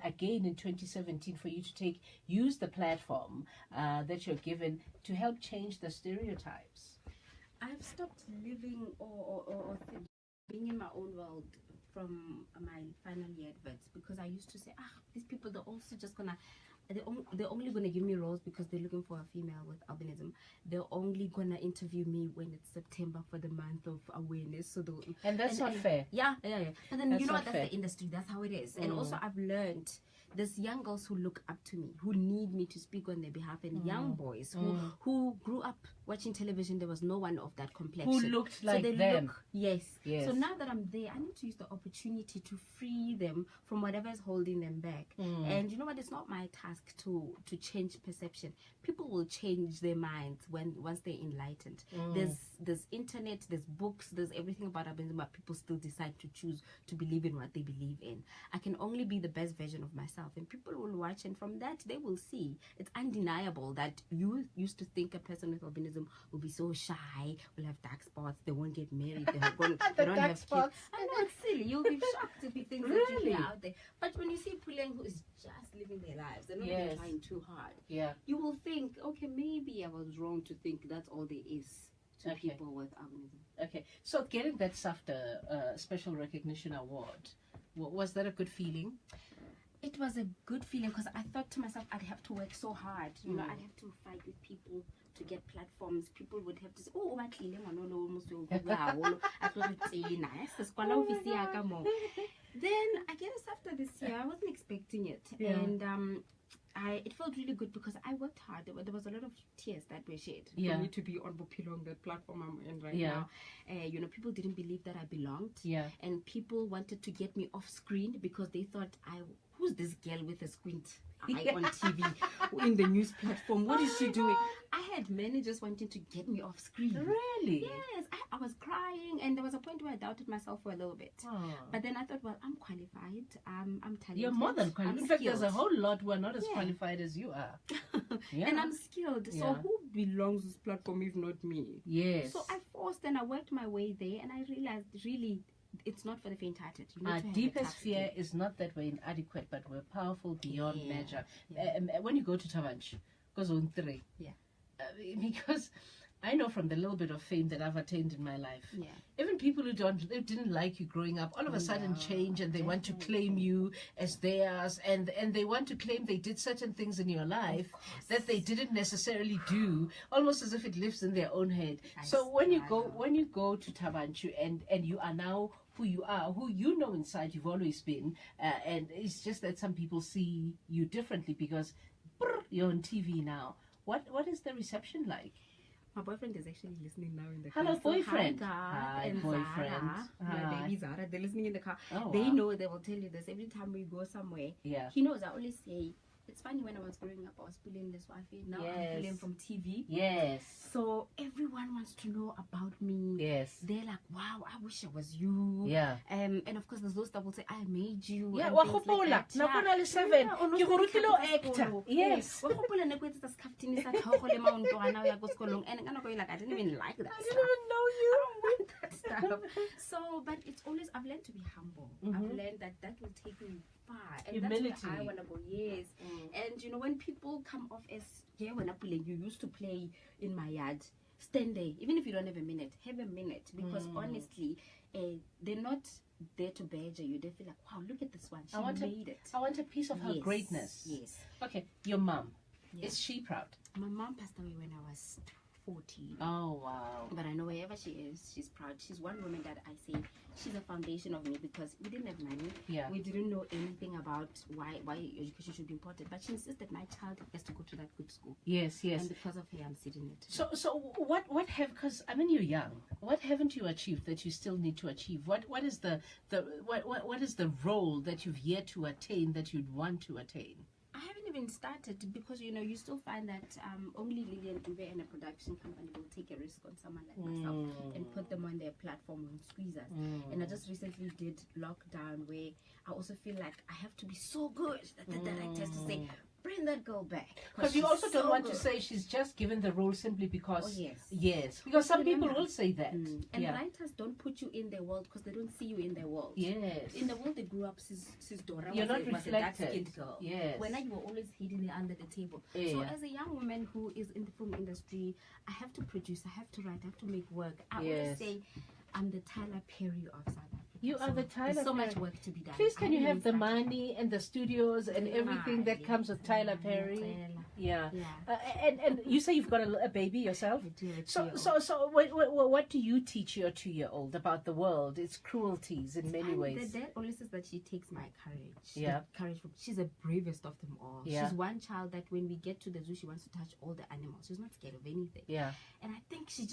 again in 2017 for you to use the platform that you're given to help change the stereotypes? I've stopped living or being in my own world from my final year adverts, because I used to say, these people, they're also just gonna, they're only gonna give me roles because they're looking for a female with albinism. They're only gonna interview me when it's September for the month of awareness. So that's not fair. Yeah. And then that's you know what? That's the industry. That's how it is. And also, I've learned there's young girls who look up to me, who need me to speak on their behalf, and young boys who grew up watching television. There was no one of that complexion who looked like them. Yes. So now that I'm there, I need to use the opportunity to free them from whatever is holding them back. And you know what? It's not my task to change perception. People will change their minds once they're enlightened. There's internet, there's books, there's everything about albinism, but people still decide to choose to believe in what they believe in. I can only be the best version of myself, and people will watch, and from that they will see. It's undeniable that you used to think a person with albinism will be so shy, will have dark spots, they won't get married, they don't have spots. kids. I know, it's silly. You'll be shocked to be things that you hear out there. But when you see Puleng, who is just living their lives, they're not even trying too hard. You will think, okay, maybe I was wrong to think that's all there is to people with albinism. Okay, so getting that SAFTA Special Recognition Award, was that a good feeling? It was a good feeling, because I thought to myself, I'd have to work so hard. You know, I'd have to fight with people to get platforms. People would have to say, oh, then I guess after this year, I wasn't expecting it. And it felt really good because I worked hard. There was a lot of tears that were shed for me to be on Bopilong, the platform I'm in right now. You know, people didn't believe that I belonged. And people wanted to get me off screen because they thought, who's this girl with a squint eye on TV in the news platform? What is she doing? I had managers wanting to get me off screen. Really? Yes. I was crying, and there was a point where I doubted myself for a little bit. But then I thought, well, I'm qualified. I'm talented. You're more than qualified. In fact, there's a whole lot who are not as qualified as you are. And I'm skilled. So who belongs to this platform if not me? Yes. So I forced and I worked my way there, and I realized really it's not for the faint-hearted. Our deepest fear is not that we're inadequate, but we're powerful beyond measure. When you go to Tavanch, goes on 3. Because I know from the little bit of fame that I've attained in my life, even people who didn't like you growing up, all of a sudden change, and they want to claim you as theirs, and they want to claim they did certain things in your life that they didn't necessarily do, almost as if it lives in their own head. So when you go to Tavanchu and you are now who you are, who you know inside you've always been, and it's just that some people see you differently because you're on TV now. What is the reception like? My boyfriend is actually listening now in the car. Hello, boyfriend. Hi, boyfriend. Zara, my baby Zara. They're listening in the car. Oh, they know, they will tell you this every time we go somewhere. He knows. I always say, it's funny, when I was growing up, I was Puleng this wife. Now I'm Puleng from TV. So everyone wants to know about me. They're like, wow, I wish I was you. And of course, there's those that will say, I made you. Yes. And I didn't even like that. I didn't even know you. I don't want that stuff. So, but it's always, I've learned to be humble. I've learned that will take me far. And humility. That's where I want to go. And you know, when people come off as, when you used to play in my yard, stand there. Even if you don't have a minute, have a minute. Because honestly, they're not there to badger you. They feel like, wow, look at this one. She made it. I want a piece of her greatness. Okay, your mom. Is she proud? My mom passed away when I was 14. Oh, wow. But I know wherever she is, she's proud. She's one woman that I say, she's a foundation of me, because we didn't have money. We didn't know anything about why education should be important. But she insisted my child has to go to that good school. Yes. And because of her, I'm sitting there today. So what have, because I mean, you're young. What haven't you achieved that you still need to achieve? What is what is the role that you've yet to attain that you'd want to attain? I haven't even started, because you know, you still find that only Lillian Uwe and a production company will take a risk on someone like myself and put them on their platform and squeeze us. And I just recently did Lockdown, where I also feel like I have to be so good that the director has to say, bring bring that girl back. Because you also don't want to say she's just given the role simply because... Oh, yes. Because some people will say that. And writers don't put you in their world because they don't see you in their world. Yes. In the world they grew up, sis Dora You're not was a reflected. dark-skinned girl. Yes. When you were always hidden under the table. So as a young woman who is in the film industry, I have to produce, I have to write, I have to make work. I always say I'm the Tyler Perry of South Africa. You are the Tyler There's so Perry. much work to be done. Please, can you have the money and the studios and everything that comes with Tyler Perry? Yeah. And you say you've got a baby yourself? I do. So what do you teach your 2-year-old about the world, its cruelties in many ways? The dad always says that she takes my courage. Yeah. She's the bravest of them all. Yeah. She's one child that when we get to the zoo, she wants to touch all the animals. She's not scared of anything. Yeah. And I think she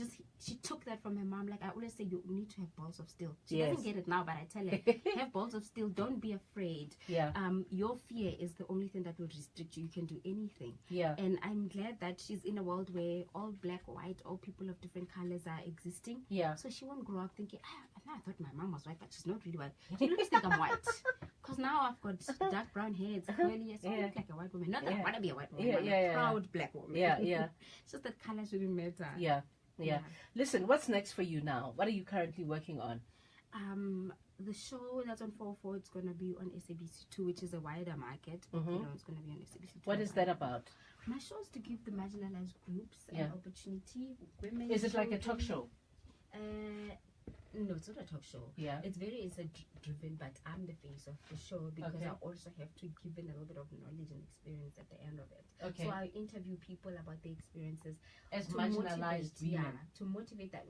took that from her mom. Like I always say, you need to have balls of steel. She doesn't get it now, but I tell her, have balls of steel. Don't be afraid. Yeah. Your fear is the only thing that will restrict you. You can do anything. Yeah. And I'm glad that she's in a world where all black, white, all people of different colors are existing. Yeah. So she won't grow up thinking, I thought my mom was white, but she's not really white. She always think I'm white. Because now I've got dark brown hair, it's curly, so I look like a white woman. Not that I want to be a white woman, I'm a proud black woman. Yeah, yeah. It's just that color shouldn't matter. Yeah. Listen, what's next for you now? What are you currently working on? The show that's on 4/4, it's going to be on SABC2, which is a wider market. You know, it's going to be on SABC2. What is that about? My show is to give the marginalized groups an opportunity. Women. Is it like a talk show? No, it's not a talk show. Yeah. It's very driven, but I'm the face of the show because I also have to give them a little bit of knowledge and experience at the end of it. Okay. So I interview people about their experiences as marginalized women. Yeah, to motivate that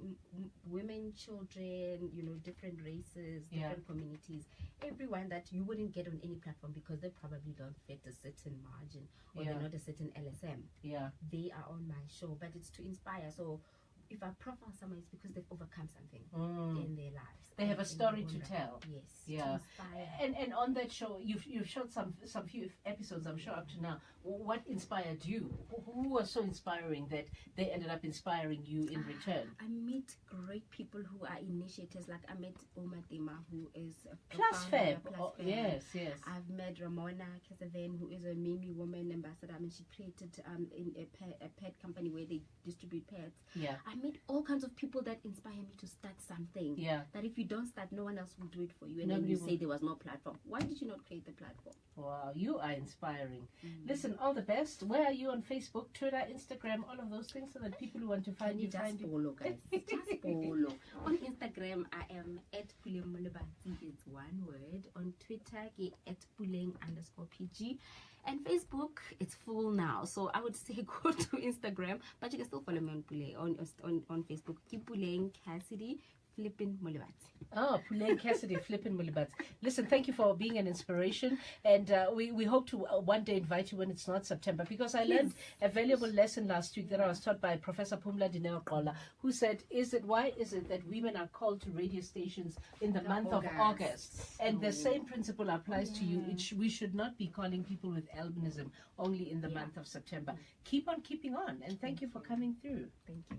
women, children, you know, different races, different communities, everyone that you wouldn't get on any platform because they probably don't fit a certain margin or they're not a certain LSM. Yeah. They are on my show, but it's to inspire. So if I profile someone, it's because they've overcome something in their lives. They have a story to tell. Yes. Yeah. And on that show, you've shot some few episodes, I'm sure, up to now. What inspired you? Who was so inspiring that they ended up inspiring you in return? I meet great people who are initiators. Like I met Oma Dima, who is a Plus Fab. Yes. I've met Ramona Casavan, who is a Mimi Woman ambassador. I mean, she created in a pet company where they distribute pets. Yeah. I meet all kinds of people that inspire me to start something. Yeah. That if you don't start, no one else will do it for you. And then you say there was no platform. Why did you not create the platform? Wow, you are inspiring. Listen, all the best. Where are you on Facebook, Twitter, Instagram, all of those things, so that people who want to find you just follow, guys. Just follow. On Instagram, I am at Puleng Molebatsi. It's one word. On Twitter, at Puleng_PG. And Facebook, it's full now. So I would say go to Instagram, but you can still follow me on Puleng on Facebook. Keep Puleng Cassidie Flippin-Molebatsi. Oh, Puleng Cassidie Flippin-Molebatsi. Listen, thank you for being an inspiration, and we hope to one day invite you when it's not September, because I learned a valuable lesson last week that I was taught by Professor Phumla Dineo-Qola, who said, why is it that women are called to radio stations in the month of August? And the same principle applies to you. We should not be calling people with albinism only in the month of September. Keep on keeping on, and thank you for coming through. Thank you.